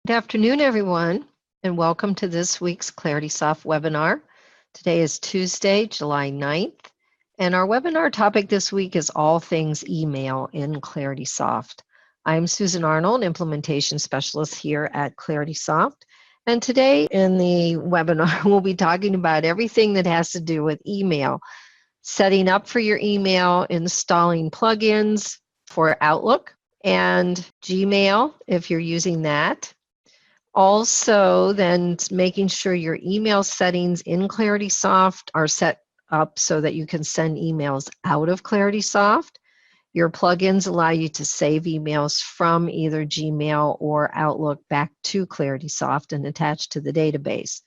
Good afternoon, everyone, and welcome to this week's ClaritySoft webinar. Today is Tuesday, July 9th, and our webinar topic this week is all things email in ClaritySoft. I'm Susan Arnold, Implementation Specialist here at ClaritySoft, and today in the webinar, we'll be talking about everything that has to do with email, setting up for your email, installing plugins for Outlook and Gmail if you're using that. Also, then making sure your email settings in ClaritySoft are set up so that you can send emails out of ClaritySoft. Your plugins allow you to save emails from either Gmail or Outlook back to ClaritySoft and attach to the database.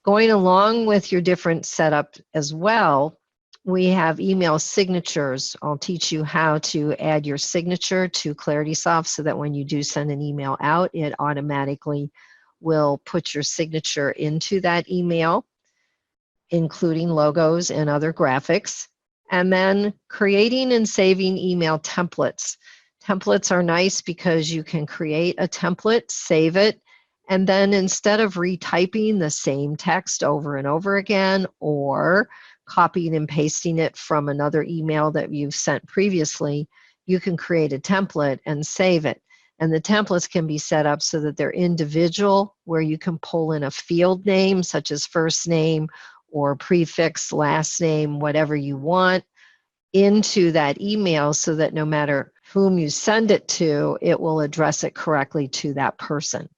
Going along with your different setup as well, we have email signatures. I'll teach you how to add your signature to ClaritySoft so that when you do send an email out, it automatically will put your signature into that email, including logos and other graphics. And then creating and saving email templates. Templates are nice because you can create a template, save it, and then instead of retyping the same text over and over again or copying and pasting it from another email that you've sent previously, you can create a template and save it. And the templates can be set up so that they're individual, where you can pull in a field name such as first name or prefix, last name, whatever you want, into that email so that no matter whom you send it to, it will address it correctly to that person.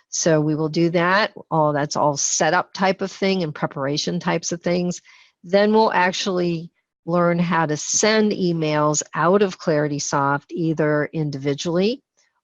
So we will do that. That's all setup type of thing and preparation types of things. Then we'll actually learn how to send emails out of ClaritySoft either individually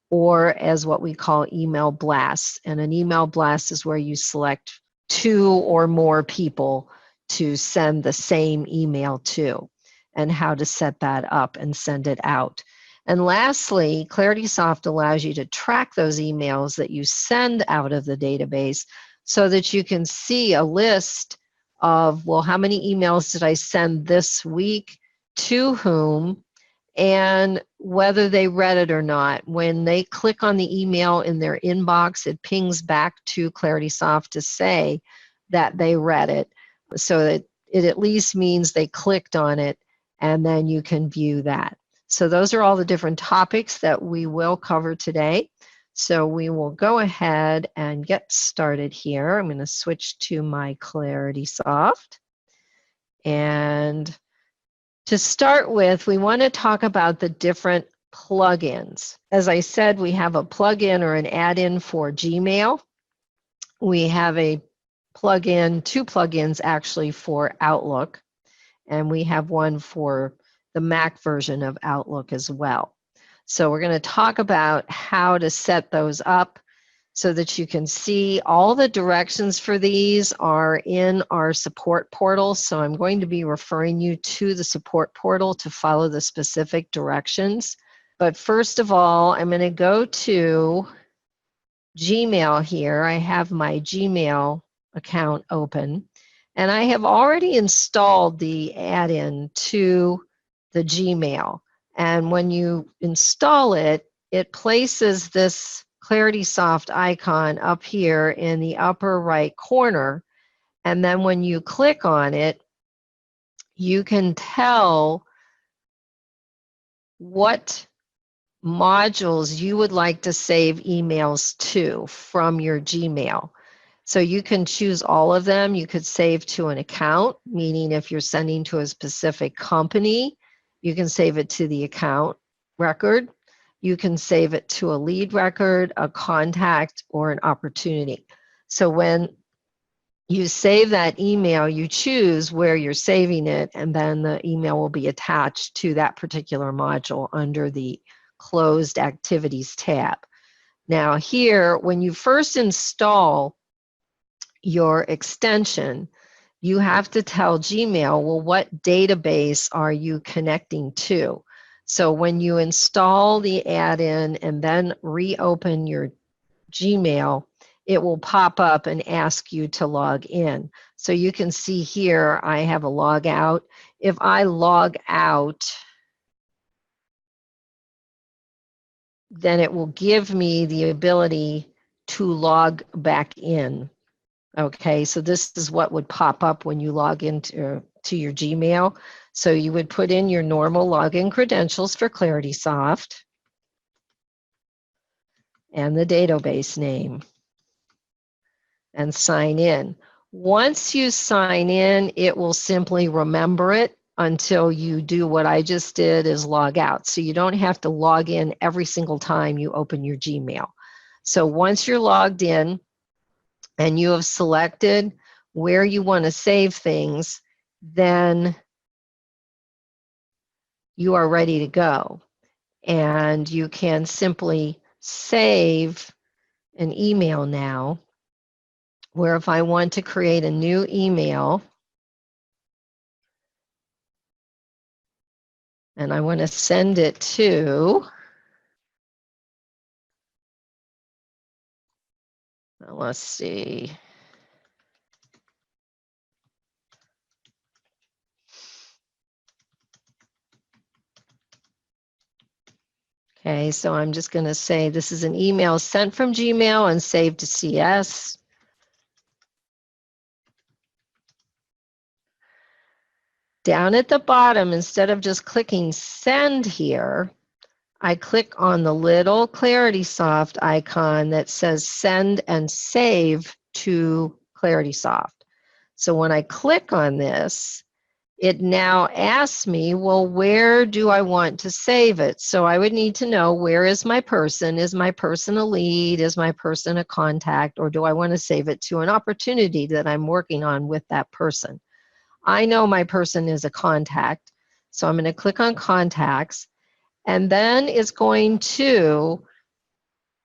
or as what we call email blasts. And an email blast is where you select 2 or more people to send the same email to, and how to set that up and send it out. And lastly, ClaritySoft allows you to track those emails that you send out of the database so that you can see a list of, well, how many emails did I send this week, to whom, and whether they read it or not. When they click on the email in their inbox, it pings back to ClaritySoft to say that they read it, so that it at least means they clicked on it, and then you can view that. So those are all the different topics that we will cover today. So we will go ahead and get started here. I'm going to switch to my ClaritySoft. And to start with, we want to talk about the different plugins. As I said, we have a plugin or an add-in for Gmail. We have a plugin, 2 plugins actually for Outlook, and we have one for the Mac version of Outlook as well. So we're going to talk about how to set those up so that you can see all the directions for these are in our support portal. So I'm going to be referring you to the support portal to follow the specific directions. But first of all, I'm going to go to Gmail here. I have my Gmail account open, and I have already installed the add-in to the Gmail. And when you install it, it places this ClaritySoft icon up here in the upper right corner. And then when you click on it, you can tell what modules you would like to save emails to from your Gmail. So you can choose all of them. You could save to an account, meaning if you're sending to a specific company, you can save it to the account record. You can save it to a lead record, a contact, or an opportunity. So when you save that email, you choose where you're saving it, and then the email will be attached to that particular module under the Closed Activities tab. Now here, when you first install your extension, you have to tell Gmail, well, what database are you connecting to? So when you install the add-in and then reopen your Gmail, it will pop up and ask you to log in. So you can see here, I have a log out. If I log out, then it will give me the ability to log back in. Okay, so this is what would pop up when you log into your Gmail. So you would put in your normal login credentials for ClaritySoft and the database name and sign in. Once you sign in, it will simply remember it until you do what I just did, is log out. So you don't have to log in every single time you open your Gmail. So once you're logged in and you have selected where you want to save things, then you are ready to go. And you can simply save an email now, where if I want to create a new email and I want to send it to, let's see, okay, so I'm just going to say this is an email sent from Gmail and saved to CS. Down at the bottom, instead of just clicking send here, I click on the little ClaritySoft icon that says send and save to ClaritySoft. So when I click on this, it now asks me, well, where do I want to save it? So I would need to know, where is my person? Is my person a lead? Is my person a contact? Or do I want to save it to an opportunity that I'm working on with that person? I know my person is a contact, so I'm going to click on contacts, and then it's going to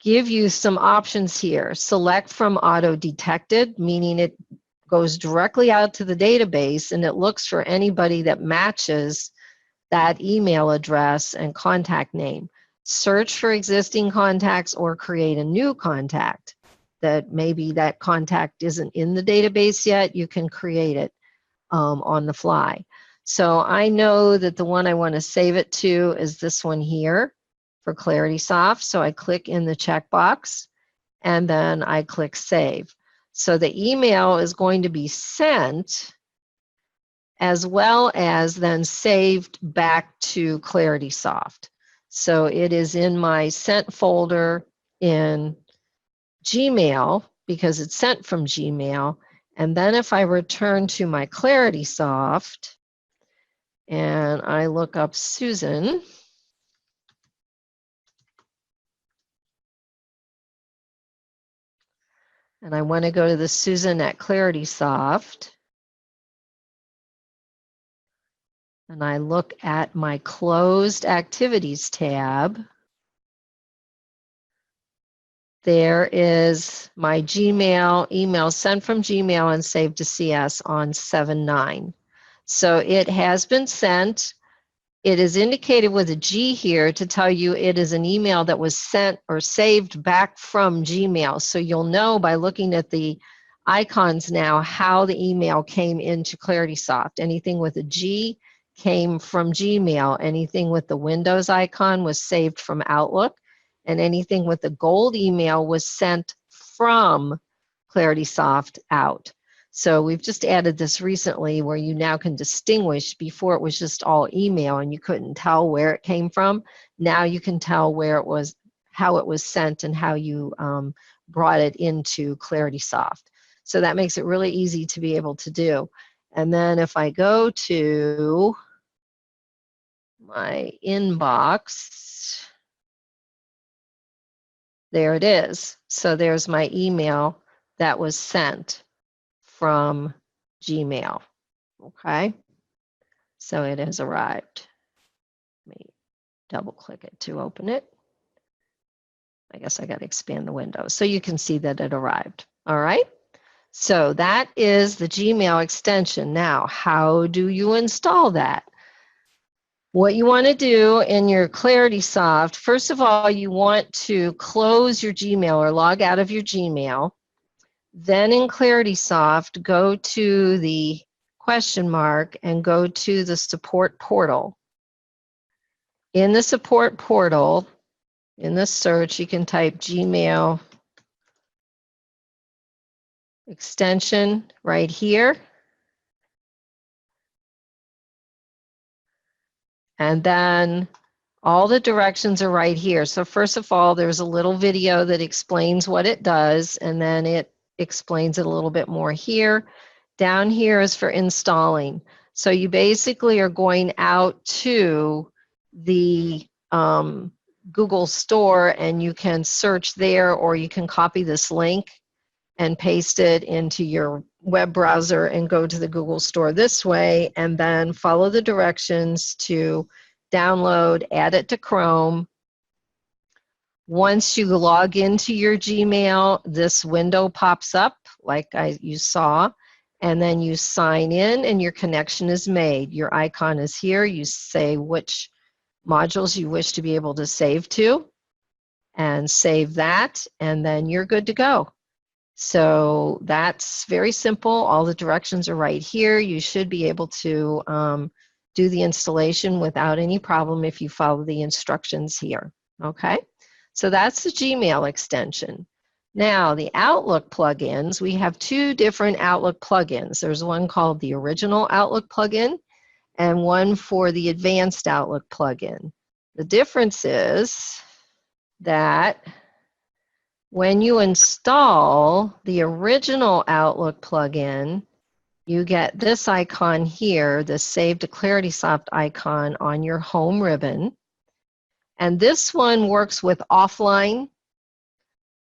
give you some options here. Select from auto detected, meaning it goes directly out to the database and it looks for anybody that matches that email address and contact name. Search for existing contacts or create a new contact that maybe that contact isn't in the database yet. You can create it on the fly. So I know that the one I want to save it to is this one here for ClaritySoft. So I click in the checkbox and then I click save. So the email is going to be sent as well as then saved back to ClaritySoft. So it is in my sent folder in Gmail because it's sent from Gmail. And then if I return to my ClaritySoft and I look up Susan, and I want to go to the Susan at ClaritySoft, and I look at my closed activities tab, there is my Gmail email sent from Gmail and saved to CS on 7/9. So it has been sent. It is indicated with a G here to tell you it is an email that was sent or saved back from Gmail. So you'll know by looking at the icons now how the email came into ClaritySoft. Anything with a G came from Gmail. Anything with the Windows icon was saved from Outlook. And anything with the gold email was sent from ClaritySoft out. So we've just added this recently where you now can distinguish. Before it was just all email and you couldn't tell where it came from. Now you can tell where it was, how it was sent, and how you brought it into ClaritySoft. So that makes it really easy to be able to do. And then if I go to my inbox, there it is. So there's my email that was sent from Gmail. Okay, so it has arrived. Let me double click it to open it. I guess I got to expand the window so you can see that it arrived. All right, so that is the Gmail extension. Now, how do you install that? What you want to do in your ClaritySoft, first of all, you want to close your Gmail or log out of your Gmail. Then in ClaritySoft, go to the question mark and go to the support portal. In the support portal, in the search, you can type Gmail extension right here. And then all the directions are right here. So first of all, there's a little video that explains what it does, and then it explains it a little bit more here. Down here is for installing. So you basically are going out to the Google Store, and you can search there, or you can copy this link and paste it into your web browser and go to the Google Store this way, and then follow the directions to download, add it to Chrome. Once you log into your Gmail, this window pops up like you saw, and then you sign in and your connection is made. Your icon is here. You say which modules you wish to be able to save to, and save that, and then you're good to go. So that's very simple. All the directions are right here. You should be able to do the installation without any problem if you follow the instructions here. Okay, so that's the Gmail extension. Now, the Outlook plugins, we have two different Outlook plugins. There's one called the original Outlook plugin and one for the advanced Outlook plugin. The difference is that when you install the original Outlook plugin, you get this icon here, the Save to ClaritySoft icon on your home ribbon. And this one works with offline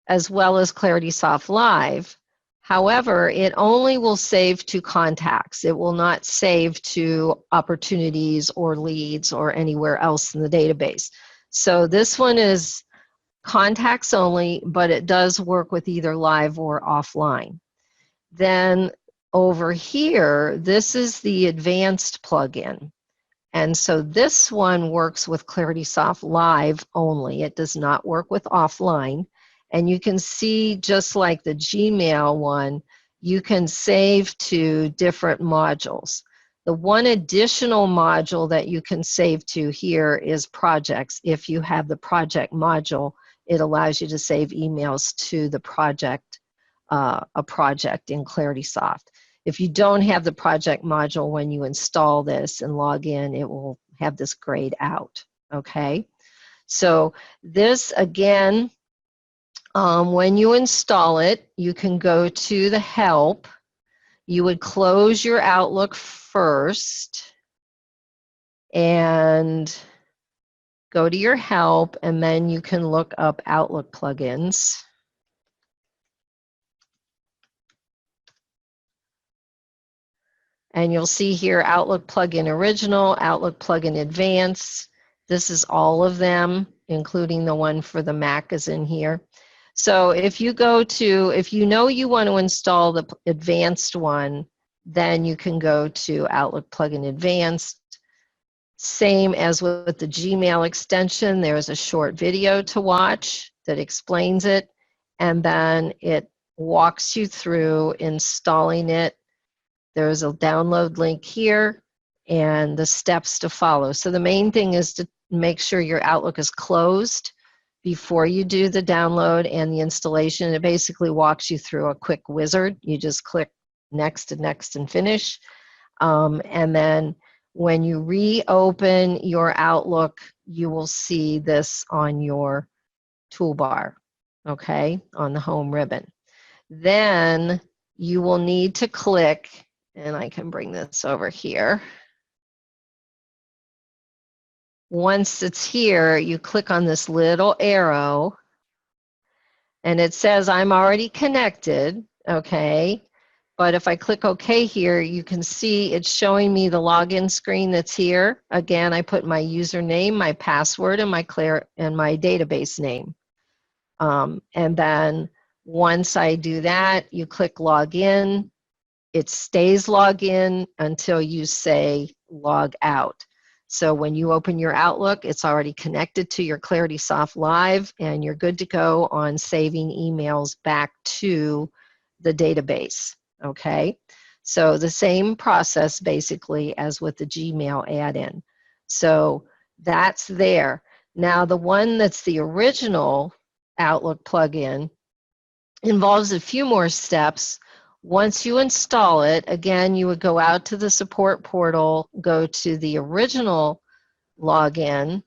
as well as ClaritySoft Live. However, it only will save to contacts. It will not save to opportunities or leads or anywhere else in the database. So this one is contacts only, but it does work with either live or offline. Then over here, this is the advanced plugin. And so this one works with ClaritySoft Live only. It does not work with offline. And you can see, just like the Gmail one, you can save to different modules. The one additional module that you can save to here is projects. If you have the project module, it allows you to save emails to the project, a project in ClaritySoft. If you don't have the project module, when you install this and log in, it will have this grayed out, okay? So this, again, when you install it, you can go to the help. You would close your Outlook first and go to your help, and then you can look up Outlook plugins. And you'll see here Outlook plugin original, Outlook plugin advanced. This is all of them, including the one for the Mac is in here. So if you go to, if you know you want to install the advanced one, then you can go to Outlook plugin advanced. Same as with the Gmail extension, there's a short video to watch that explains it, and then it walks you through installing it. There's a download link here and the steps to follow. So the main thing is to make sure your Outlook is closed before you do the download and the installation. It basically walks you through a quick wizard. You just click next and next and finish. And then when you reopen your Outlook, you will see this on your toolbar, okay, on the home ribbon. Then you will need to click, and I can bring this over here. Once it's here, you click on this little arrow, and it says I'm already connected, okay? But if I click OK here, you can see it's showing me the login screen that's here. Again, I put my username, my password, and my database name. And then once I do that, you click Login. It stays logged in until you say log out. So when you open your Outlook, it's already connected to your ClaritySoft Live, and you're good to go on saving emails back to the database, okay? So the same process basically as with the Gmail add-in. So that's there. Now the one that's the original Outlook plugin involves a few more steps. Once you install it, again, you would go out to the support portal, go to the original login,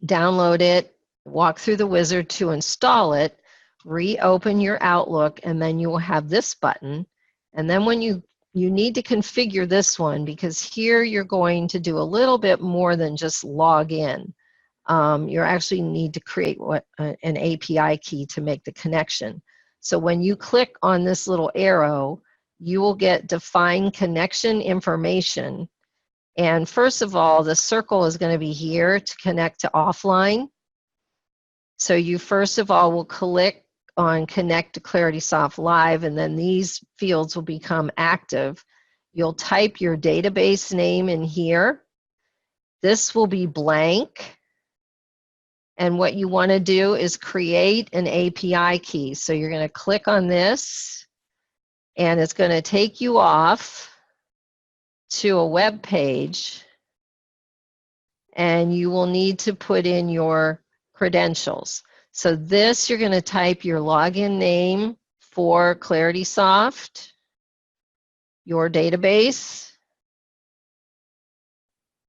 download it, walk through the wizard to install it, reopen your Outlook, and then you will have this button. And then when you need to configure this one, because here you're going to do a little bit more than just log in. You actually need to create an API key to make the connection. So when you click on this little arrow, you will get define connection information. And first of all, the circle is going to be here to connect to offline. So you first of all will click on connect to ClaritySoft Live, and then these fields will become active. You'll type your database name in here. This will be blank. And what you want to do is create an API key. So you're going to click on this, and it's going to take you off to a web page, and you will need to put in your credentials. So this, you're going to type your login name for ClaritySoft, your database.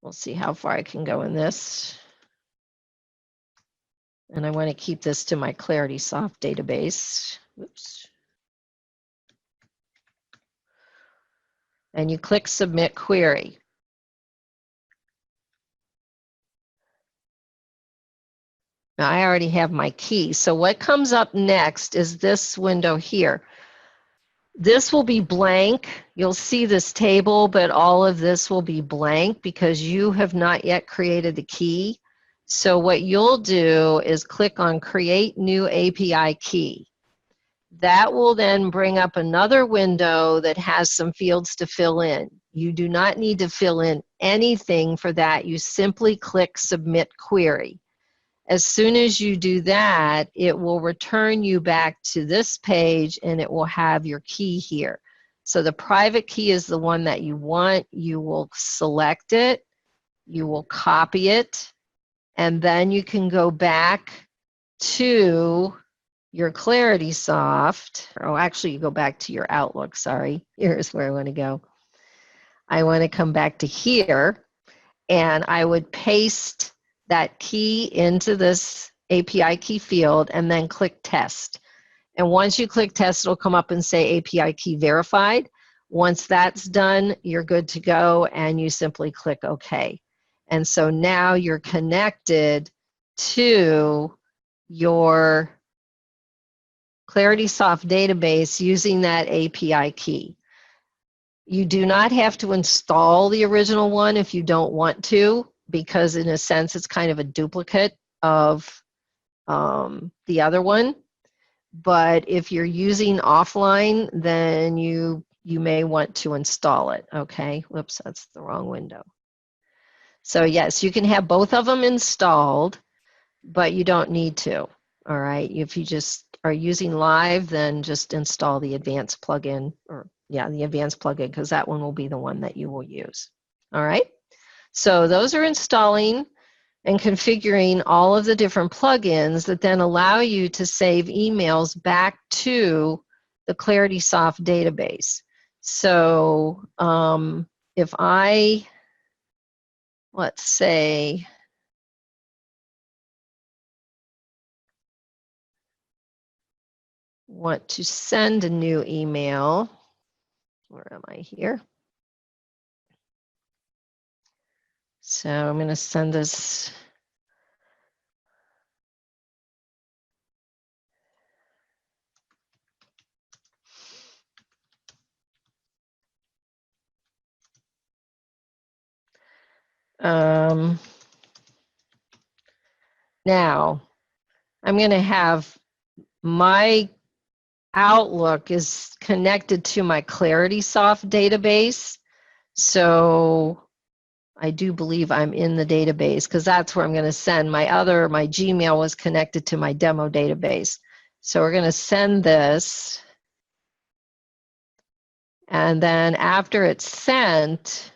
We'll see how far I can go in this. And I want to keep this to my ClaritySoft database. Oops. And you click Submit Query. Now I already have my key. So what comes up next is this window here. This will be blank. You'll see this table, but all of this will be blank because you have not yet created the key. So what you'll do is click on Create New API Key. That will then bring up another window that has some fields to fill in. You do not need to fill in anything for that. You simply click Submit Query. As soon as you do that, it will return you back to this page, and it will have your key here. So the private key is the one that you want. You will select it, you will copy it, and then you can go back to your ClaritySoft. Oh, actually, you go back to your Outlook, sorry. Here's where I want to go. I want to come back to here, and I would paste that key into this API key field and then click test. And once you click test, it'll come up and say API key verified. Once that's done, you're good to go, and you simply click OK. And so now you're connected to your ClaritySoft database using that API key. You do not have to install the original one if you don't want to, because in a sense it's kind of a duplicate of the other one. But if you're using offline, then you may want to install it. Okay, whoops, that's the wrong window. So yes, you can have both of them installed, but you don't need to. All right, if you just are using live, then just install the advanced plugin, or yeah, the advanced plugin, because that one will be the one that you will use. All right, so those are installing and configuring all of the different plugins that then allow you to save emails back to the ClaritySoft database. So if I, let's say, want to send a new email, where am I here? So I'm going to send this. Now, I'm going to have my Outlook is connected to my ClaritySoft database. So I do believe I'm in the database because that's where I'm going to send. My Gmail was connected to my demo database. So we're going to send this. And then after it's sent,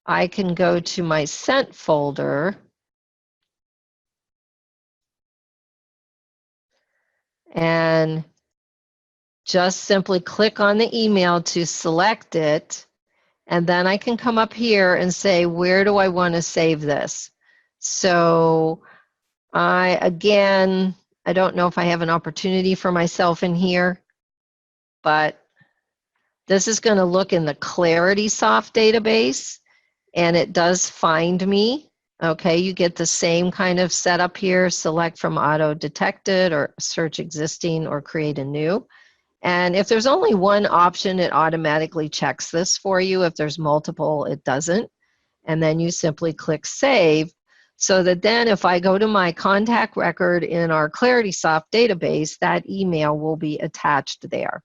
I can go to my sent folder and just simply click on the email to select it, and then I can come up here and say, where do I want to save this? So again, I don't know if I have an opportunity for myself in here, but this is going to look in the ClaritySoft database, and it does find me. Okay, you get the same kind of setup here, select from auto detected or search existing or create a new. And if there's only one option, it automatically checks this for you. If there's multiple, it doesn't. And then you simply click save, so that then if I go to my contact record in our ClaritySoft database, that email will be attached there.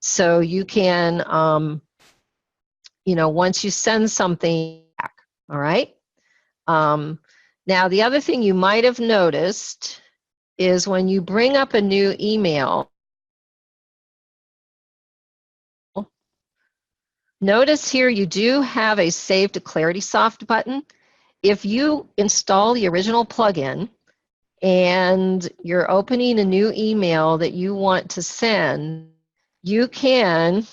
So you can, once you send something back, all right? Now, the other thing you might have noticed is when you bring up a new email, notice here you do have a Save to ClaritySoft button. If you install the original plugin and you're opening a new email that you want to send, you can,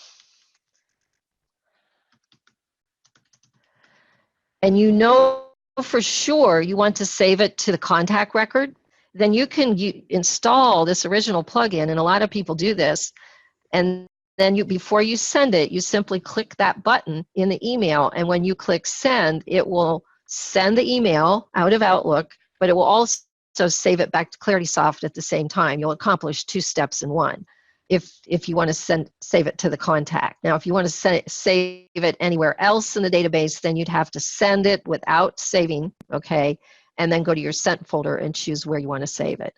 and you know for sure you want to save it to the contact record, then you can install this original plugin, and a lot of people do this, and then before you send it, you simply click that button in the email, and when you click send, it will send the email out of Outlook, but it will also save it back to ClaritySoft at the same time. You'll accomplish 2 steps in one if you want to save it to the contact. Now, if you want to save it anywhere else in the database, then you'd have to send it without saving, okay, and then go to your sent folder and choose where you want to save it.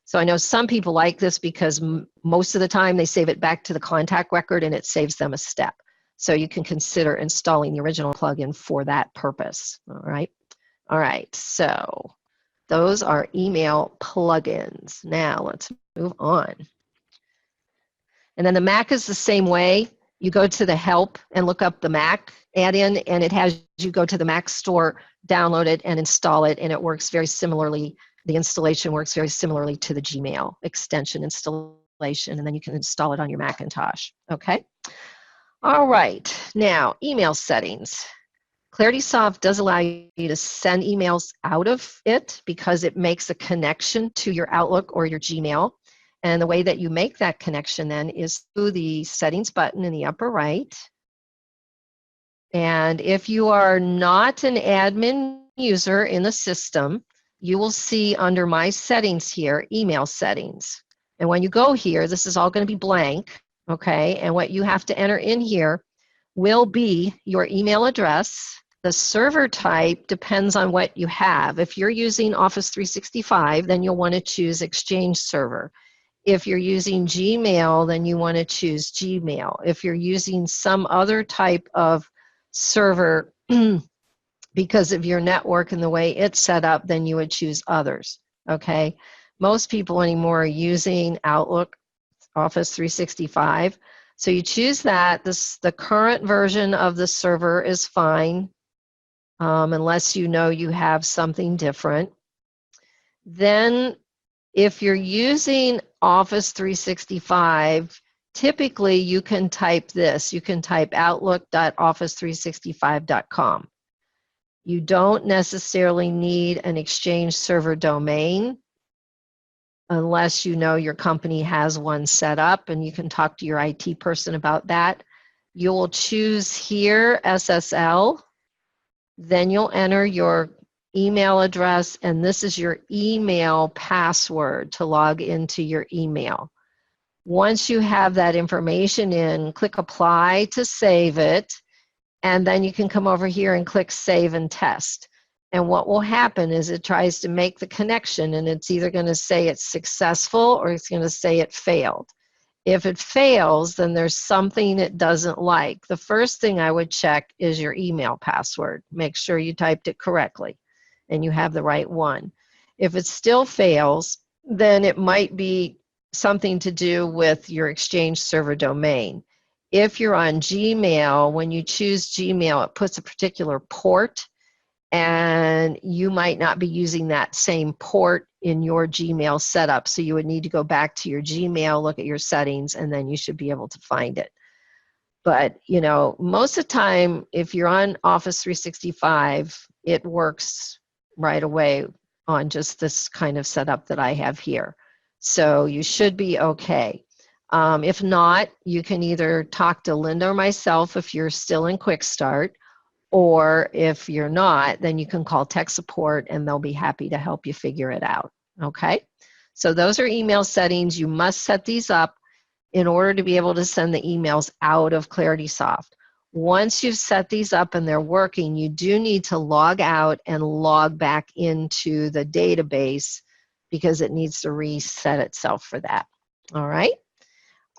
So I know some people like this because most of the time they save it back to the contact record and it saves them a step. So you can consider installing the original plugin for that purpose, all right? All right, so those are email plugins. Now let's move on. And then the Mac is the same way. You go to the help and look up the Mac add-in, and it has you go to the Mac store, download it, and install it, and it works very similarly. The installation works very similarly to the Gmail extension installation, and then you can install it on your Macintosh. Okay? All right. Now, email settings. ClaritySoft does allow you to send emails out of it because it makes a connection to your Outlook or your Gmail. And the way that you make that connection then is through the settings button in the upper right. And if you are not an admin user in the system, you will see under My Settings here, Email Settings. And when you go here, this is all going to be blank, okay? And what you have to enter in here will be your email address. The server type depends on what you have. If you're using Office 365, then you'll want to choose Exchange Server. If you're using Gmail, then you want to choose Gmail. If you're using some other type of server because of your network and the way it's set up, then you would choose others, okay? Most people anymore are using Outlook, Office 365. So you choose that. The current version of the server is fine, unless you know you have something different. Then if you're using Office 365, typically you can type this. You can type outlook.office365.com. You don't necessarily need an Exchange server domain unless you know your company has one set up, and you can talk to your IT person about that. You will choose here SSL, then you'll enter your email address, and this is your email password to log into your email. Once you have that information in, click Apply to save it, and then you can come over here and click Save and Test. And what will happen is it tries to make the connection, and it's either going to say it's successful or it's going to say it failed. If it fails, then there's something it doesn't like. The first thing I would check is your email password. Make sure you typed it correctly and you have the right one. If it still fails, then it might be something to do with your Exchange server domain. If you're on Gmail, when you choose Gmail, it puts a particular port, and you might not be using that same port in your Gmail setup. So you would need to go back to your Gmail, look at your settings, and then you should be able to find it. But, you know, most of the time, if you're on Office 365, it works right away on just this kind of setup that I have here. So you should be okay. If not, you can either talk to Linda or myself if you're still in Quick Start, or if you're not, then you can call tech support and they'll be happy to help you figure it out, okay? So those are email settings. You must set these up in order to be able to send the emails out of ClaritySoft. Once you've set these up and they're working, you do need to log out and log back into the database because it needs to reset itself for that, all right?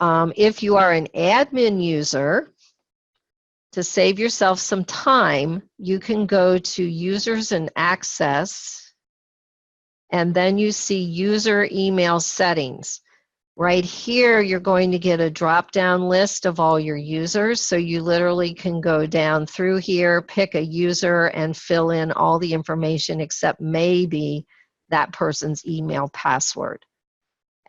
If you are an admin user, to save yourself some time, you can go to Users and Access, and then you see User Email Settings. Right here, you're going to get a drop-down list of all your users, so you literally can go down through here, pick a user, and fill in all the information except maybe that person's email password.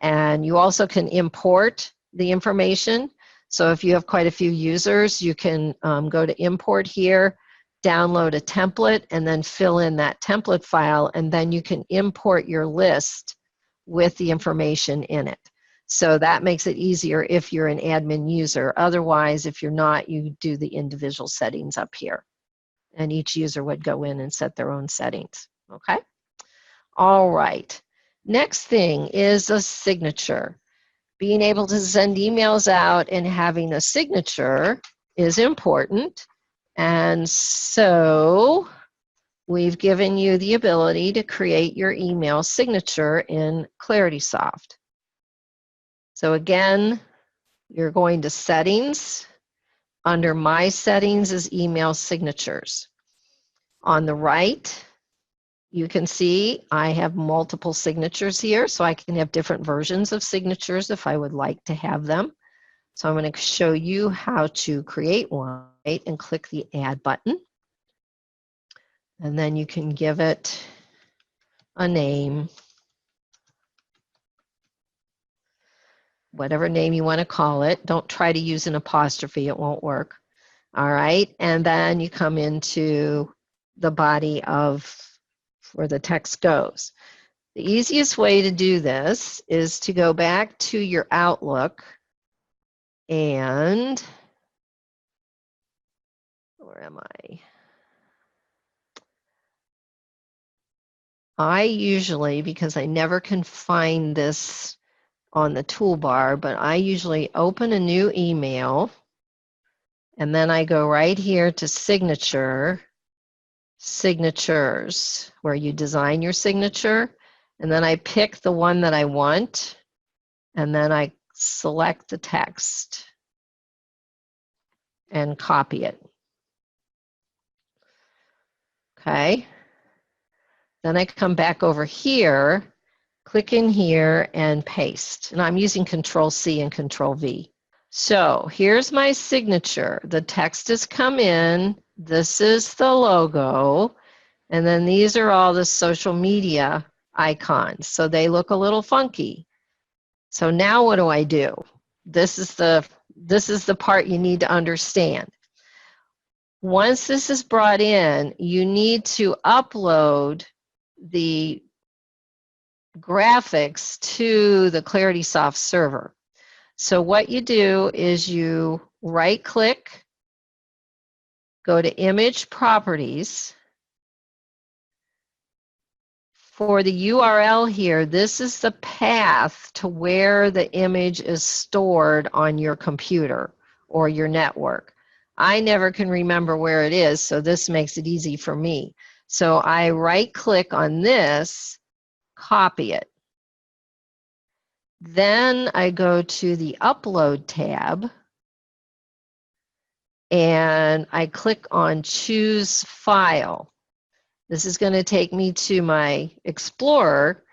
And you also can import the information. So if you have quite a few users, you can go to import here, download a template, and then fill in that template file, and then you can import your list with the information in it. So that makes it easier if you're an admin user. Otherwise, if you're not, you do the individual settings up here. And each user would go in and set their own settings, okay? All right. Next thing is a signature. Being able to send emails out and having a signature is important. And so we've given you the ability to create your email signature in ClaritySoft. So again, you're going to Settings. Under My Settings is Email Signatures. On the right, you can see I have multiple signatures here, so I can have different versions of signatures if I would like to have them. So I'm going to show you how to create one, and click the Add button. And then you can give it a name, whatever name you want to call it. Don't try to use an apostrophe, it won't work. All right, and then you come into the body of where the text goes. The easiest way to do this is to go back to your Outlook and, where am I? I usually, because I never can find this on the toolbar, but I usually open a new email and then I go right here to Signature, Signatures, where you design your signature, and then I pick the one that I want, and then I select the text and copy it. Okay. Then I come back over here, click in here, and paste. And I'm using Control-C and Control-V. So here's my signature. The text has come in. This is the logo. And then these are all the social media icons. So they look a little funky. So now what do? This is the part you need to understand. Once this is brought in, you need to upload the graphics to the ClaritySoft server. So what you do is you right-click, go to Image Properties. For the URL here, this is the path to where the image is stored on your computer or your network. I never can remember where it is, so this makes it easy for me. So I right-click on this, copy it. Then I go to the Upload tab, and I click on Choose File. This is going to take me to my Explorer,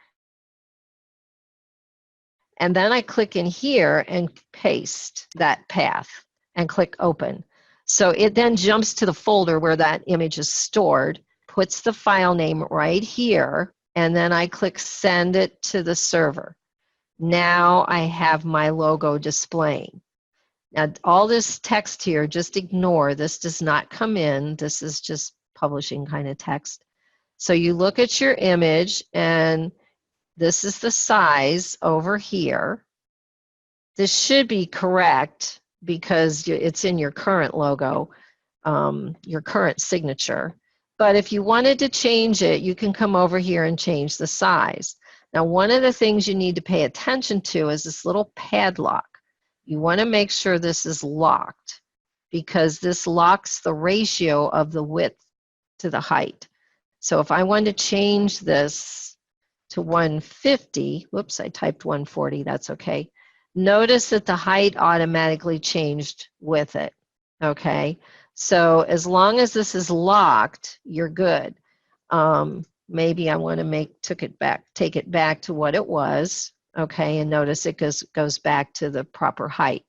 and then I click in here and paste that path and click Open. So it then jumps to the folder where that image is stored, puts the file name right here, and then I click send it to the server. Now I have my logo displaying. Now all this text here, just ignore. This does not come in. This is just publishing kind of text. So you look at your image, and this is the size over here. This should be correct because it's in your current logo, your current signature. But if you wanted to change it, you can come over here and change the size. Now, one of the things you need to pay attention to is this little padlock. You want to make sure this is locked because this locks the ratio of the width to the height. So if I want to change this to 150, whoops, I typed 140, that's okay. Notice that the height automatically changed with it, okay? So as long as this is locked, you're good. Maybe I want to take it back to what it was, okay? And notice it goes back to the proper height.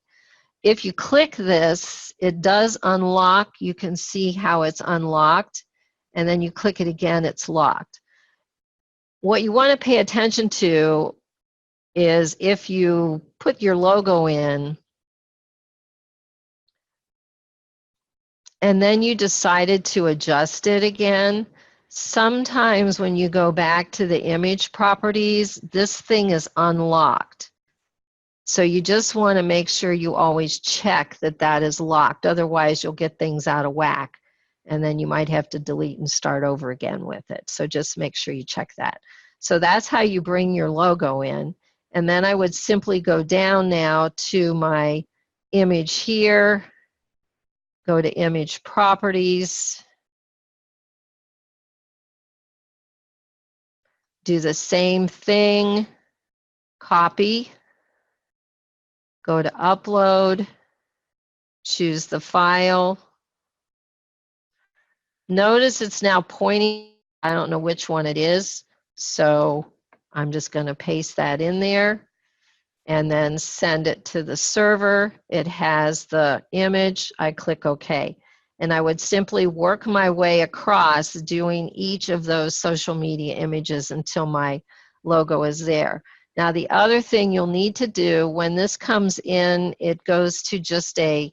If you click this, it does unlock. You can see how it's unlocked, and then you click it again, it's locked. What you want to pay attention to is if you put your logo in and then you decided to adjust it again, sometimes when you go back to the image properties, this thing is unlocked. So you just want to make sure you always check that that is locked. Otherwise, you'll get things out of whack, and then you might have to delete and start over again with it. So just make sure you check that. So that's how you bring your logo in. And then I would simply go down now to my image here, go to image properties, do the same thing, copy, go to upload, choose the file. Notice it's now pointing, I don't know which one it is, so I'm just going to paste that in there and then send it to the server. It has the image. I click OK. And I would simply work my way across doing each of those social media images until my logo is there. Now, the other thing you'll need to do when this comes in, it goes to just a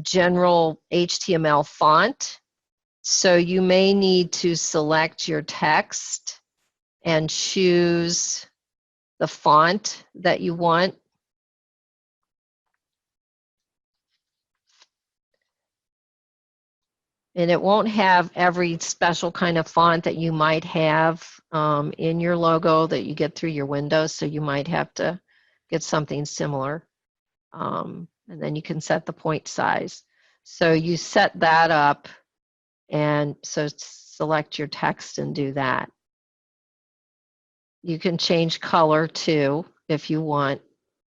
general HTML font. So you may need to select your text and choose the font that you want. And it won't have every special kind of font that you might have in your logo that you get through your Windows, so you might have to get something similar. And then you can set the point size. So you set that up, and so select your text and do that. You can change color too if you want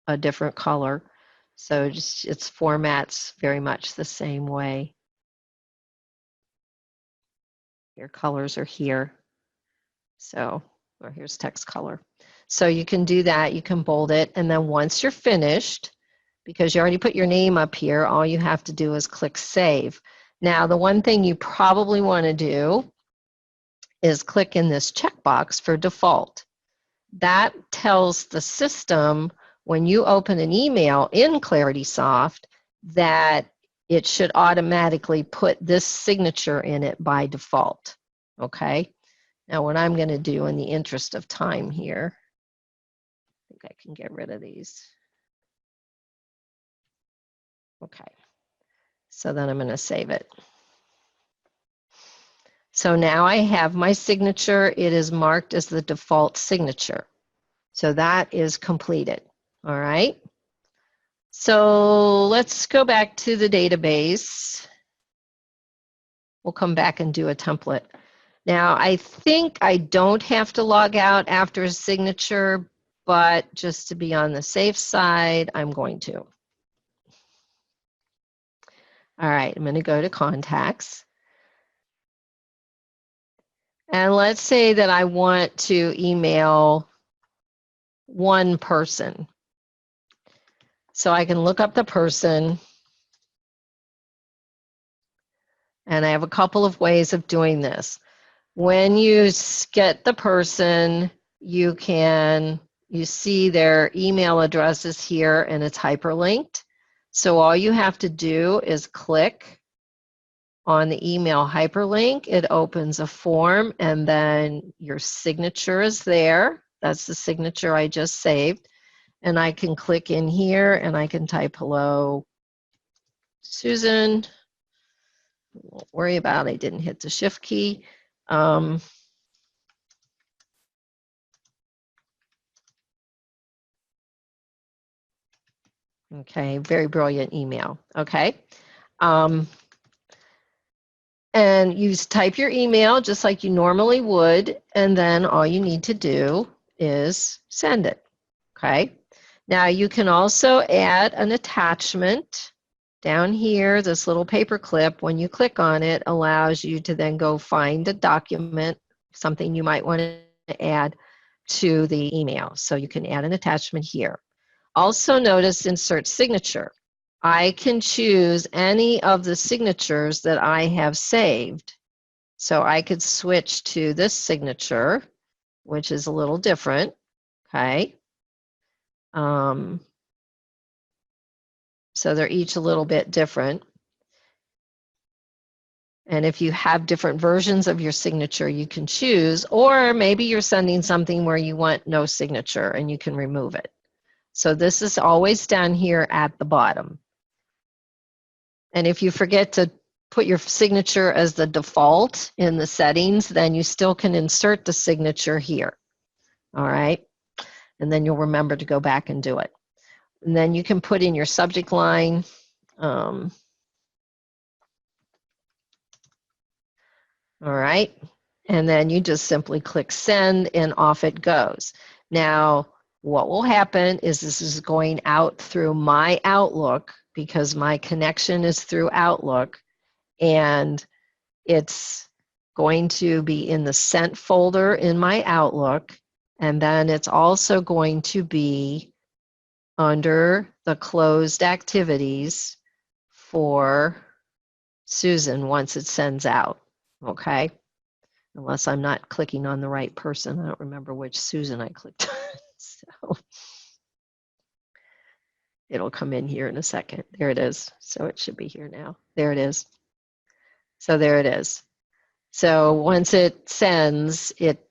a different color. So just its formats very much the same way. Your colors are here. So, or here's text color. So you can do that, you can bold it, and then once you're finished, because you already put your name up here, all you have to do is click save. Now, the one thing you probably want to do is click in this checkbox for default. That tells the system when you open an email in ClaritySoft that it should automatically put this signature in it by default, okay? Now, what I'm going to do in the interest of time here, I think I can get rid of these. Okay, so then I'm going to save it. So now I have my signature. It is marked as the default signature. So that is completed, all right? So let's go back to the database. We'll come back and do a template. Now, I think I don't have to log out after a signature, but just to be on the safe side, I'm going to. All right, I'm going to go to contacts. And let's say that I want to email one person. So I can look up the person. And I have a couple of ways of doing this. When you get the person, you see their email addresses here and it's hyperlinked. So all you have to do is click on the email hyperlink. It opens a form and then your signature is there. That's the signature I just saved. And I can click in here and I can type hello, Susan. Won't worry about it. I didn't hit the shift key. Okay, very brilliant email. Okay. And you type your email just like you normally would, and then all you need to do is send it. Okay. Now you can also add an attachment down here. This little paper clip, when you click on it, allows you to then go find a document, something you might want to add to the email. So you can add an attachment here. Also notice insert signature. I can choose any of the signatures that I have saved. So I could switch to this signature, which is a little different, okay? So they're each a little bit different. And if you have different versions of your signature, you can choose, or maybe you're sending something where you want no signature and you can remove it. So this is always down here at the bottom. And if you forget to put your signature as the default in the settings, then you still can insert the signature here. All right. And then you'll remember to go back and do it. And then you can put in your subject line. All right. And then you just simply click send and off it goes. Now, what will happen is this is going out through my Outlook because my connection is through Outlook, and it's going to be in the sent folder in my Outlook, and then it's also going to be under the closed activities for Susan once it sends out, okay? Unless I'm not clicking on the right person. I don't remember which Susan I clicked on. So it'll come in here in a second. There it is. So it should be here now. There it is. So there it is. So once it sends, it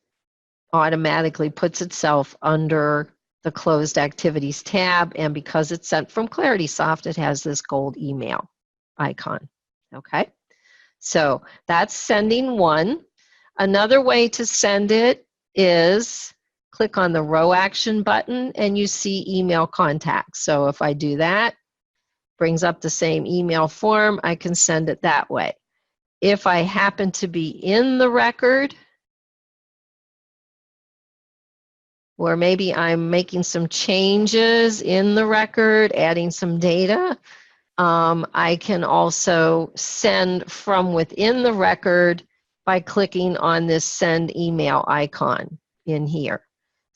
automatically puts itself under the closed activities tab. And because it's sent from ClaritySoft, it has this gold email icon. Okay. So that's sending one. Another way to send it is click on the row action button and you see email contacts. So if I do that, brings up the same email form, I can send it that way. If I happen to be in the record, or maybe I'm making some changes in the record, adding some data, I can also send from within the record by clicking on this send email icon in here.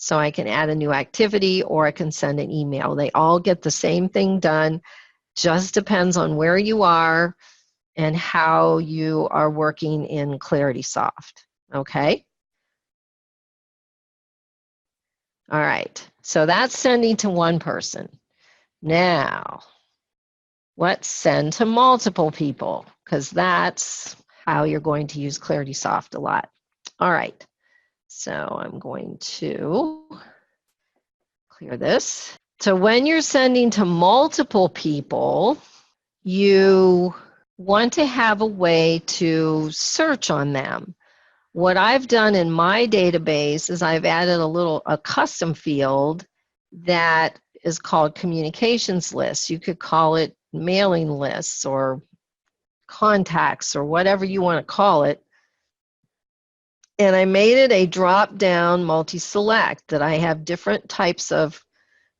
So I can add a new activity or I can send an email. They all get the same thing done, just depends on where you are and how you are working in ClaritySoft, okay? All right, so that's sending to one person. Now, let's send to multiple people, because that's how you're going to use ClaritySoft a lot. All right, so I'm going to clear this. So when you're sending to multiple people, you want to have a way to search on them. What I've done in my database is I've added a custom field that is called communications lists. You could call it mailing lists or contacts or whatever you want to call it. And I made it a drop-down multi-select that I have different types of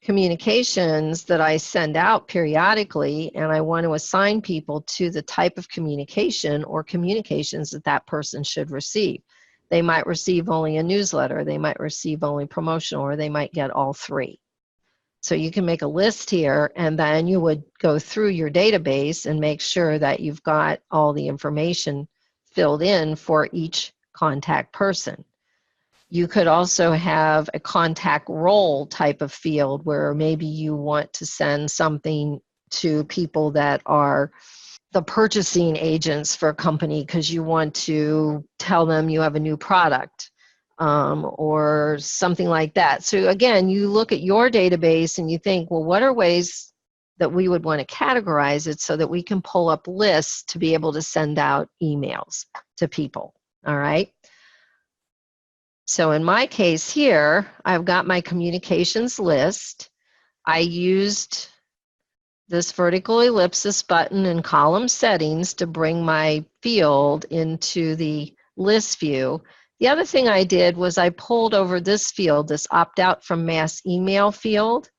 communications that I send out periodically, and I want to assign people to the type of communication or communications that that person should receive. They might receive only a newsletter, they might receive only promotional, or they might get all three. So you can make a list here, and then you would go through your database and make sure that you've got all the information filled in for each contact person. You could also have a contact role type of field where maybe you want to send something to people that are the purchasing agents for a company because you want to tell them you have a new product or something like that. So again, you look at your database and you think, well, what are ways that we would want to categorize it so that we can pull up lists to be able to send out emails to people, all right? So in my case here, I've got my communications list. I used this vertical ellipsis button in column settings to bring my field into the list view. The other thing I did was I pulled over this field, this opt out from mass email field.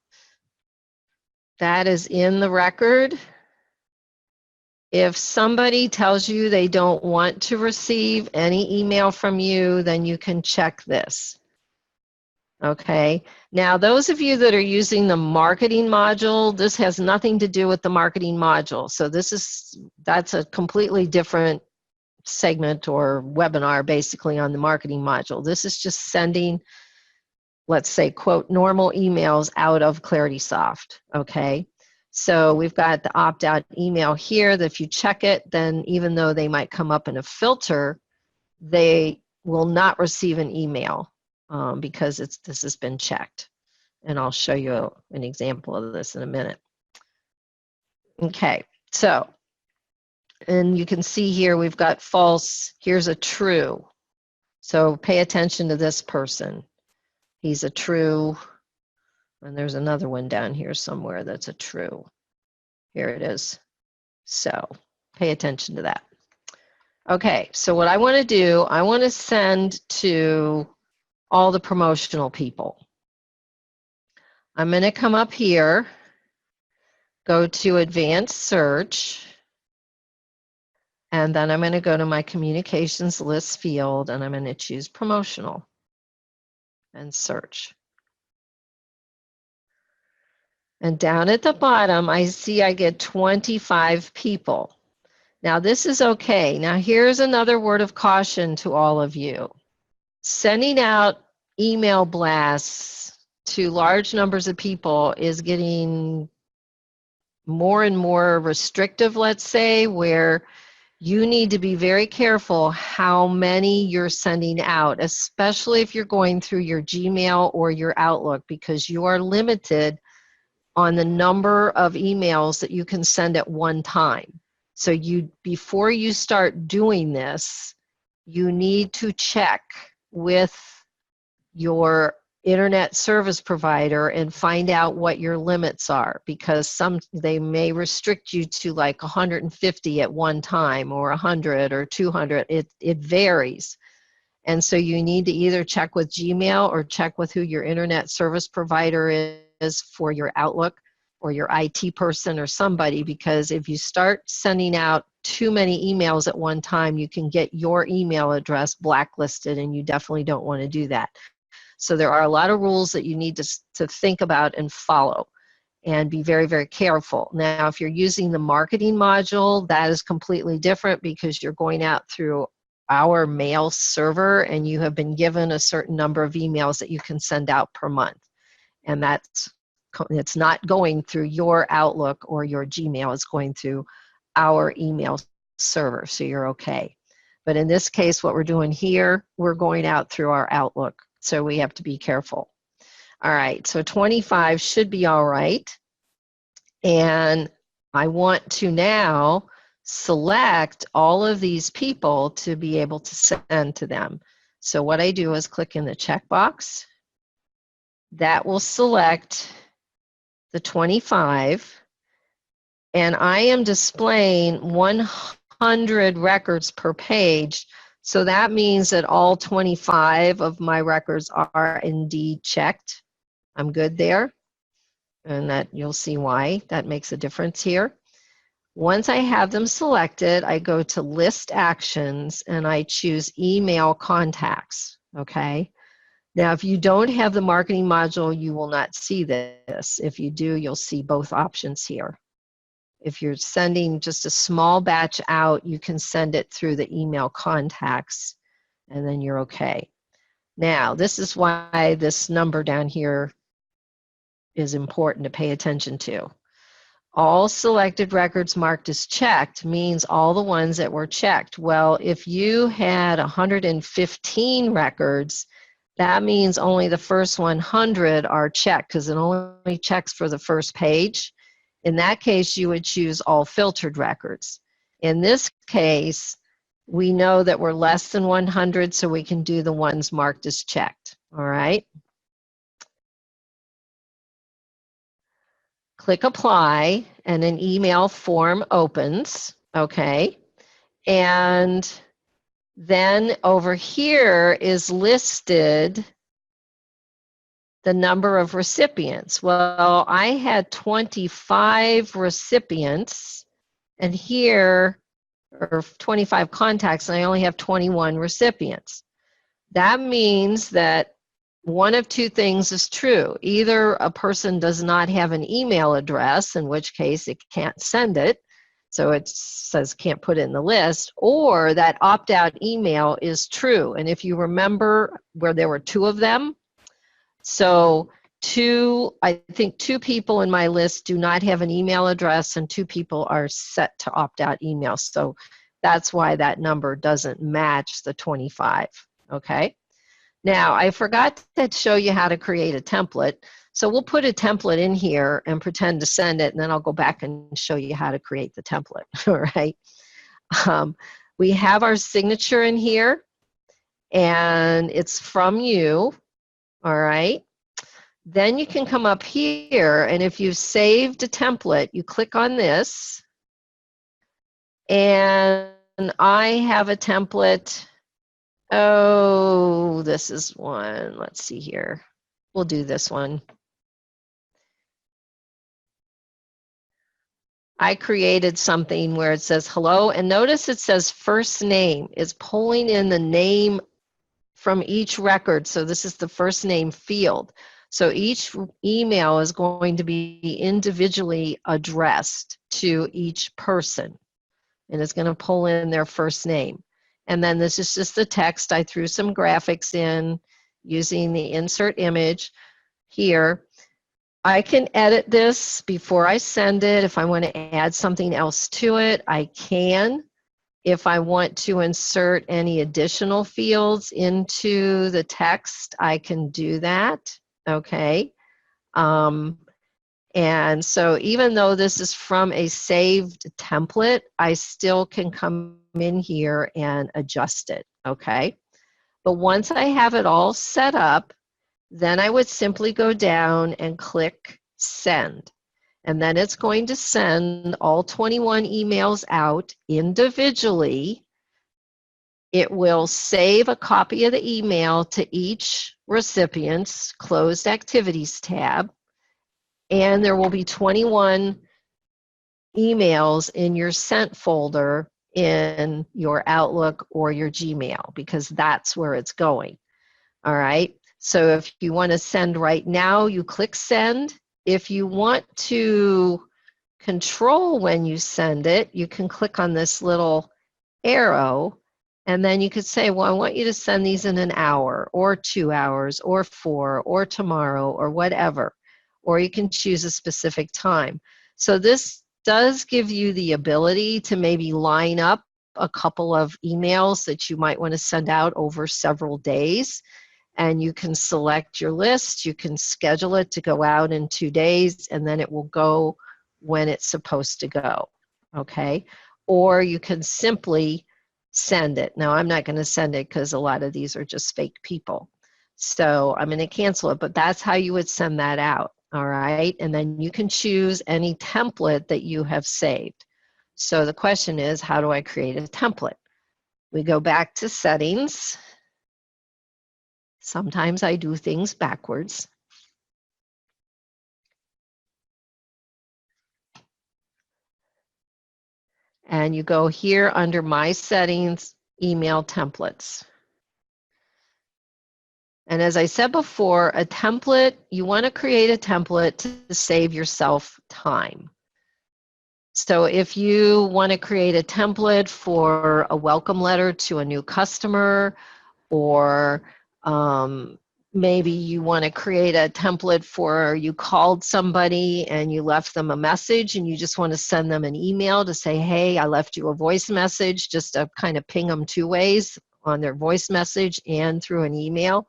That is in the record. If somebody tells you they don't want to receive any email from you, then you can check this. Okay, now those of you that are using the marketing module, this has nothing to do with the marketing module. So that's a completely different segment or webinar basically on the marketing module. This is just sending, let's say, quote, normal emails out of ClaritySoft, okay? So we've got the opt-out email here that if you check it, then even though they might come up in a filter, they will not receive an email because this has been checked. And I'll show you an example of this in a minute. Okay, so, and you can see here we've got false, here's a true. So pay attention to this person. He's a true, and there's another one down here somewhere that's a true. Here it is. So pay attention to that. Okay, so what I want to do, I want to send to all the promotional people. I'm going to come up here, go to Advanced Search, and then I'm going to go to my Communications List field, and I'm going to choose Promotional and search. And down at the bottom, I see I get 25 people. Now, this is okay. Now, here's another word of caution to all of you. Sending out email blasts to large numbers of people is getting more and more restrictive, let's say, where you need to be very careful how many you're sending out, especially if you're going through your Gmail or your Outlook, because you are limited on the number of emails that you can send at one time. So before you start doing this, you need to check with your internet service provider and find out what your limits are, because they may restrict you to like 150 at one time or 100 or 200. It varies. And so you need to either check with Gmail or check with who your internet service provider is for your Outlook, or your IT person or somebody, because if you start sending out too many emails at one time, you can get your email address blacklisted, and you definitely don't want to do that. So there are a lot of rules that you need to think about and follow, and be very, very careful. Now, if you're using the marketing module, that is completely different because you're going out through our mail server and you have been given a certain number of emails that you can send out per month. And it's not going through your Outlook or your Gmail, it's going through our email server, so you're okay. But in this case, what we're doing here, we're going out through our Outlook, so we have to be careful. All right, so 25 should be all right. And I want to now select all of these people to be able to send to them. So what I do is click in the checkbox. That will select the 25, and I am displaying 100 records per page. So that means that all 25 of my records are indeed checked. I'm good there, and that you'll see why that makes a difference here. Once I have them selected, I go to List Actions and I choose Email Contacts, okay? Now, if you don't have the marketing module, you will not see this. If you do, you'll see both options here. If you're sending just a small batch out, you can send it through the email contacts. and then you're okay. Now, this is why this number down here is important to pay attention to. All selected records marked as checked means all the ones that were checked. Well, if you had 115 records, that means only the first 100 are checked because it only checks for the first page. In that case, you would choose all filtered records. In this case, we know that we're less than 100, so we can do the ones marked as checked. All right. Click apply, and an email form opens. Okay. And then over here is listed the number of recipients. Well, I had 25 recipients, and here are 25 contacts, and I only have 21 recipients. That means that one of two things is true. Either a person does not have an email address, in which case it can't send it, so it says can't put it in the list, or that opt-out email is true. And if you remember where there were two of them, so I think two people in my list do not have an email address, and two people are set to opt-out email. So that's why that number doesn't match the 25, okay? Now, I forgot to show you how to create a template. So we'll put a template in here and pretend to send it, and then I'll go back and show you how to create the template, all right? We have our signature in here, and it's from you, all right? Then you can come up here, and if you've saved a template, you click on this, and I have a template. Oh, this is one. Let's see here. We'll do this one. I created something where it says hello, and notice it says first name. It's pulling in the name from each record. So this is the first name field. So each email is going to be individually addressed to each person, and it's going to pull in their first name. And then this is just the text. I threw some graphics in using the insert image here. I can edit this before I send it. If I want to add something else to it, I can. If I want to insert any additional fields into the text, I can do that, okay? And so even though this is from a saved template, I still can come in here and adjust it, okay? But once I have it all set up, then I would simply go down and click send. And then it's going to send all 21 emails out individually. It will save a copy of the email to each recipient's closed activities tab. And there will be 21 emails in your sent folder in your Outlook or your Gmail, because that's where it's going. All right. So if you want to send right now, you click send. If you want to control when you send it, you can click on this little arrow, and then you could say, well, I want you to send these in an hour or 2 hours or 4 or tomorrow or whatever. Or you can choose a specific time. So this does give you the ability to maybe line up a couple of emails that you might want to send out over several days. And you can select your list, you can schedule it to go out in 2 days, and then it will go when it's supposed to go, okay? Or you can simply send it. Now, I'm not going to send it because a lot of these are just fake people. So I'm going to cancel it, but that's how you would send that out, all right? And then you can choose any template that you have saved. So the question is, how do I create a template? We go back to settings. Sometimes I do things backwards. And you go here under My Settings, Email Templates. And as I said before, a template, you want to create a template to save yourself time. So if you want to create a template for a welcome letter to a new customer, or maybe you want to create a template for you called somebody and you left them a message and you just want to send them an email to say, hey, I left you a voice message, just to kind of ping them two ways on their voice message and through an email.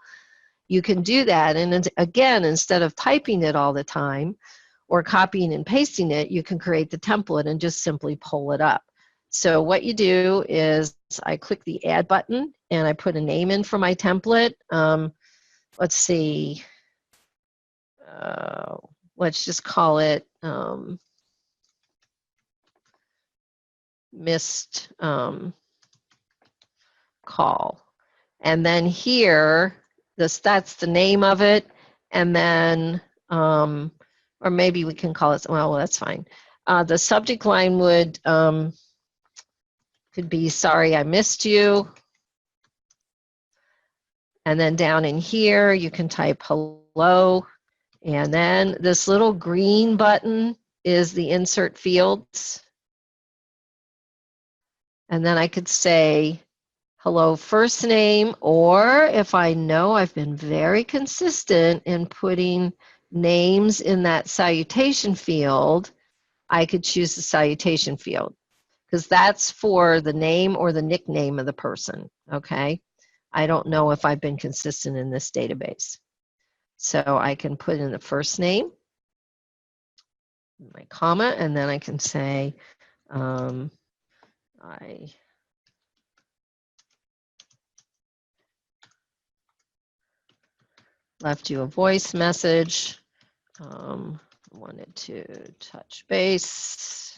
You can do that. And again, instead of typing it all the time or copying and pasting it, you can create the template and just simply pull it up. So what you do is I click the add button and I put a name in for my template. Let's see, let's just call it missed call. And then here, that's the name of it. And then, or maybe we can call it, well, that's fine. The subject line would, could be, sorry, I missed you. And then down in here, you can type hello. And then this little green button is the insert fields. And then I could say, hello, first name, or if I know I've been very consistent in putting names in that salutation field, I could choose the salutation field because that's for the name or the nickname of the person, okay? I don't know if I've been consistent in this database. So I can put in the first name, my comma, and then I can say, I left you a voice message, wanted to touch base,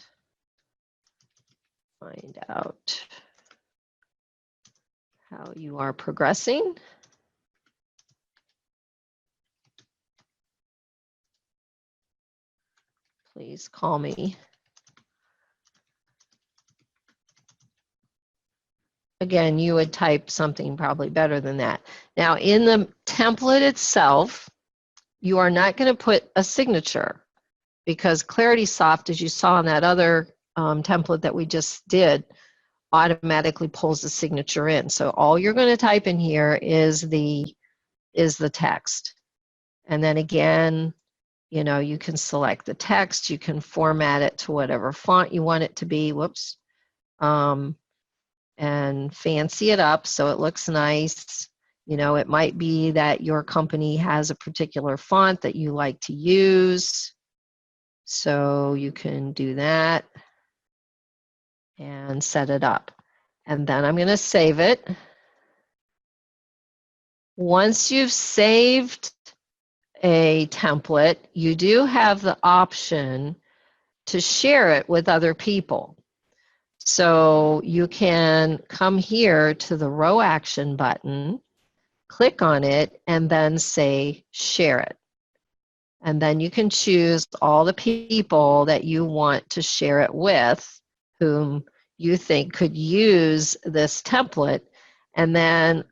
find out how you are progressing. Please call me. Again, you would type something probably better than that. Now, in the template itself, you are not going to put a signature because ClaritySoft, as you saw in that other template that we just did, automatically pulls the signature in. So all you're going to type in here is the text. And then again, you know, you can select the text, you can format it to whatever font you want it to be, whoops, and fancy it up so it looks nice. You know, it might be that your company has a particular font that you like to use, so you can do that and set it up. And then I'm going to save it. Once you've saved a template, you do have the option to share it with other people. So you can come here to the row action button, click on it, and then say share it. And then you can choose all the people that you want to share it with, whom you think could use this template. And then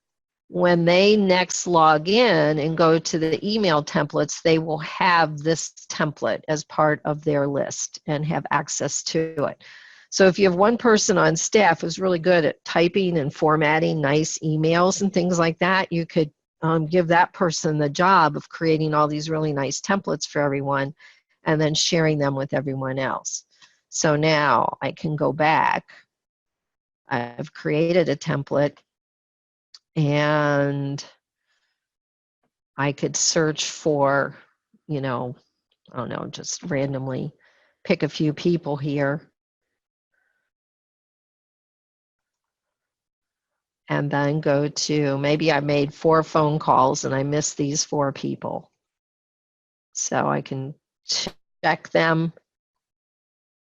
when they next log in and go to the email templates, they will have this template as part of their list and have access to it. So if you have one person on staff who's really good at typing and formatting nice emails and things like that, you could give that person the job of creating all these really nice templates for everyone and then sharing them with everyone else. So now I can go back. I've created a template and I could search for, you know, I don't know, just randomly pick a few people here. And then go to, maybe I made 4 phone calls and I missed these 4 people. So I can check them,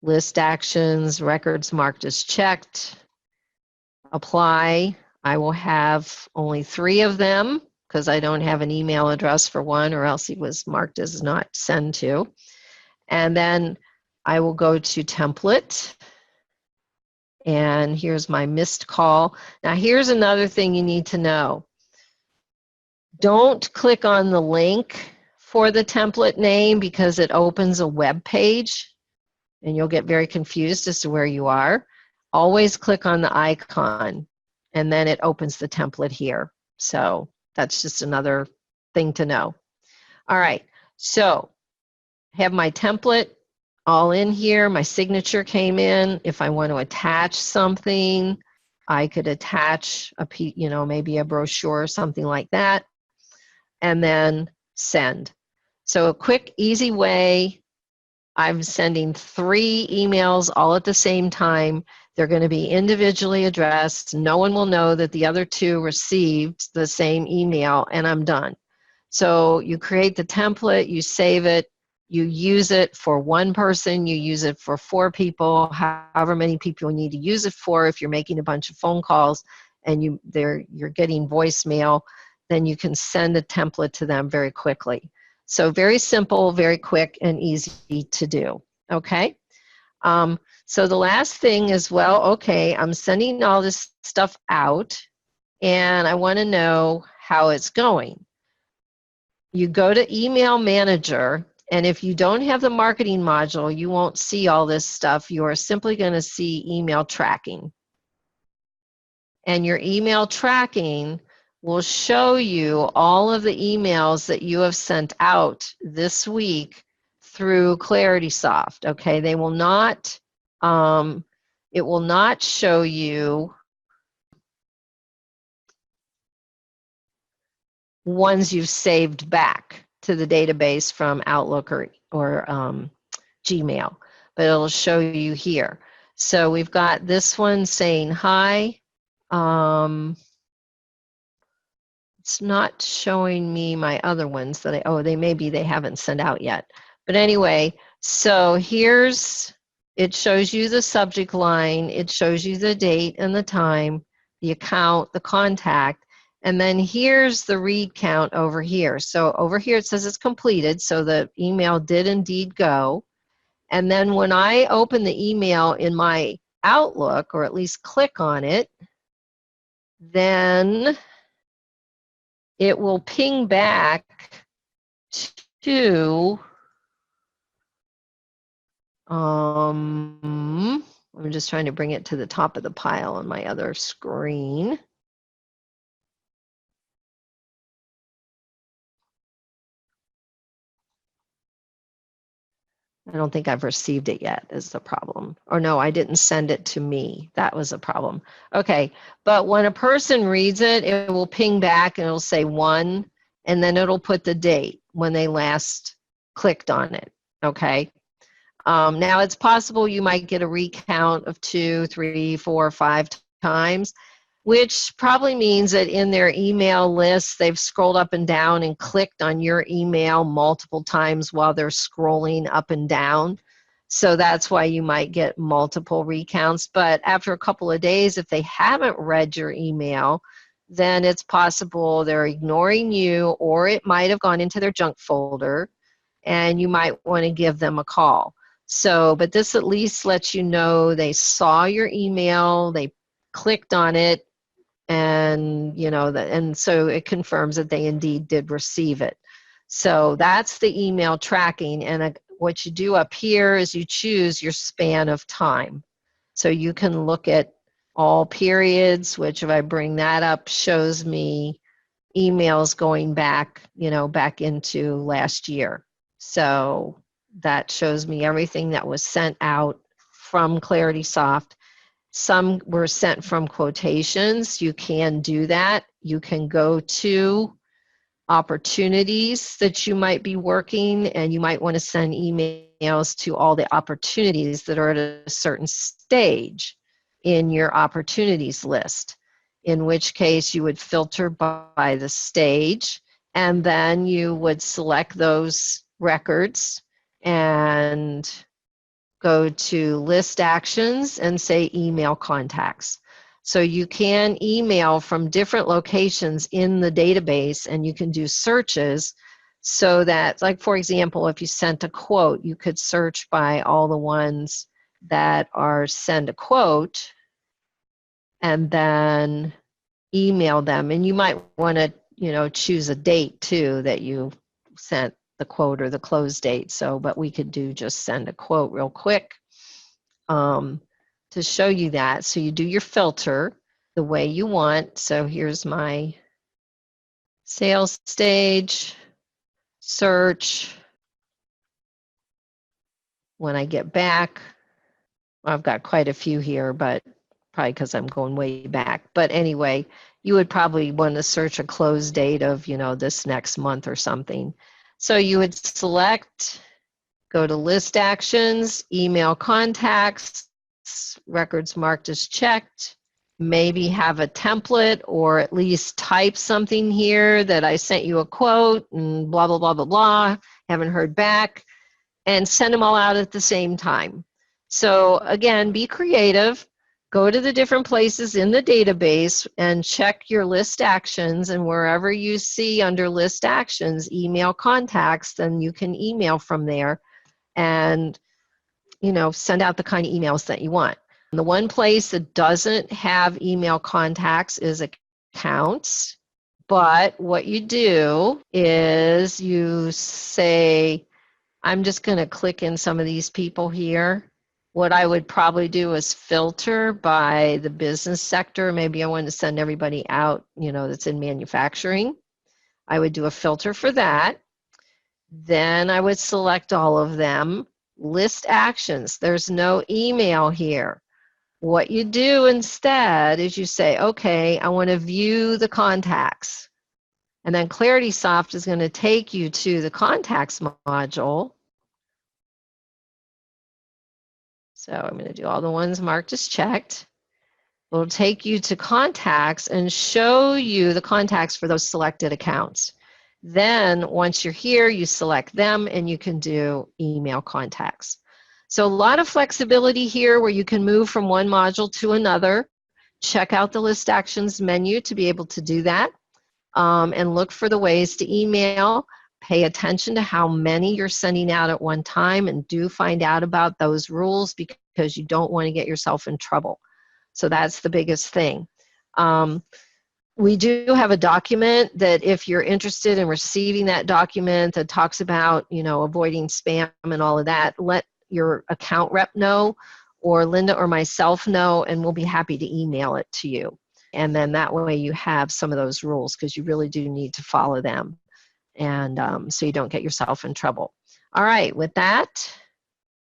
list actions, records marked as checked, apply. I will have only 3 of them because I don't have an email address for one, or else he was marked as not send to. And then I will go to template. And here's my missed call. Now here's another thing you need to know. Don't click on the link for the template name because it opens a web page and you'll get very confused as to where you are. Always click on the icon and then it opens the template here. So that's just another thing to know. All right, so have my template all in here. My signature came in. If I want to attach something, I could attach maybe a brochure or something like that, and then send. So a quick, easy way. I'm sending 3 emails all at the same time. They're going to be individually addressed. No one will know that the other 2 received the same email, and I'm done. So you create the template, you save it, you use it for 1 person, you use it for 4 people, however many people you need to use it for. If you're making a bunch of phone calls and you're getting voicemail, then you can send a template to them very quickly. So very simple, very quick, and easy to do, okay? So the last thing is, well, okay, I'm sending all this stuff out, and I want to know how it's going. You go to Email Manager, and if you don't have the marketing module, you won't see all this stuff. You are simply going to see email tracking. And your email tracking will show you all of the emails that you have sent out this week through ClaritySoft. Okay, they will not, it will not show you ones you've saved back to the database from Outlook or Gmail, but it'll show you here. So we've got this one saying hi. It's not showing me my other ones that they haven't sent out yet. But anyway, so it shows you the subject line, it shows you the date and the time, the account, the contact, and then here's the read count over here. So over here it says it's completed, so the email did indeed go. And then when I open the email in my Outlook, or at least click on it, then it will ping back to, I'm just trying to bring it to the top of the pile on my other screen. I don't think I've received it yet is the problem. Or no, I didn't send it to me. That was a problem. Okay, but when a person reads it, it will ping back and it'll say 1, and then it'll put the date when they last clicked on it, okay? Now it's possible you might get a recount of 2, 3, 4, 5 times, which probably means that in their email list, they've scrolled up and down and clicked on your email multiple times while they're scrolling up and down. So that's why you might get multiple recounts. But after a couple of days, if they haven't read your email, then it's possible they're ignoring you, or it might have gone into their junk folder, and you might want to give them a call. So, but this at least lets you know they saw your email, they clicked on it, and and so it confirms that they indeed did receive it. So that's the email tracking. And what you do up here is you choose your span of time. So you can look at all periods, which if I bring that up, shows me emails going back, back into last year. So that shows me everything that was sent out from ClaritySoft. Some were sent from quotations. You can do that. You can go to opportunities that you might be working, and you might want to send emails to all the opportunities that are at a certain stage in your opportunities list, in which case you would filter by the stage, and then you would select those records and go to list actions and say email contacts. So you can email from different locations in the database, and you can do searches so that, like for example, if you sent a quote, you could search by all the ones that are send a quote and then email them. And you might want to, choose a date too that you sent the quote or the close date. So, but we could do just send a quote real quick to show you that. So you do your filter the way you want. So here's my Sales stage, search. When I get back, I've got quite a few here, but probably because I'm going way back. But anyway, you would probably want to search a close date of, this next month or something. So you would select, go to list actions, email contacts, records marked as checked, maybe have a template or at least type something here that I sent you a quote and blah, blah, blah, blah, blah, haven't heard back, and send them all out at the same time. So again, be creative. Go to the different places in the database and check your list actions, and wherever you see under list actions, email contacts, then you can email from there and send out the kind of emails that you want. The one place that doesn't have email contacts is accounts. But what you do is you say, I'm just going to click in some of these people here. What I would probably do is filter by the business sector. Maybe I want to send everybody out, that's in manufacturing. I would do a filter for that. Then I would select all of them. List actions. There's no email here. What you do instead is you say, okay, I want to view the contacts. And then ClaritySoft is going to take you to the contacts module. So I'm going to do all the ones marked as checked. It'll take you to contacts and show you the contacts for those selected accounts. Then once you're here, you select them and you can do email contacts. So a lot of flexibility here where you can move from one module to another. Check out the list actions menu to be able to do that, and look for the ways to email. Pay attention to how many you're sending out at one time, and do find out about those rules because you don't want to get yourself in trouble. So that's the biggest thing. We do have a document that if you're interested in receiving that document that talks about, avoiding spam and all of that, let your account rep know, or Linda or myself know, and we'll be happy to email it to you. And then that way you have some of those rules because you really do need to follow them. And so you don't get yourself in trouble. All right, with that,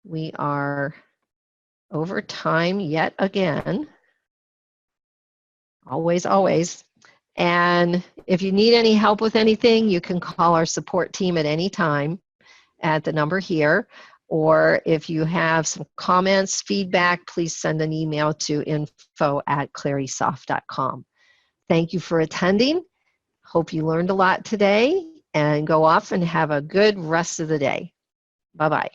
we are over time yet again. Always, always. And if you need any help with anything, you can call our support team at any time at the number here. Or if you have some comments, feedback, please send an email to info@claritysoft.com. Thank you for attending. Hope you learned a lot today, and go off and have a good rest of the day. Bye-bye.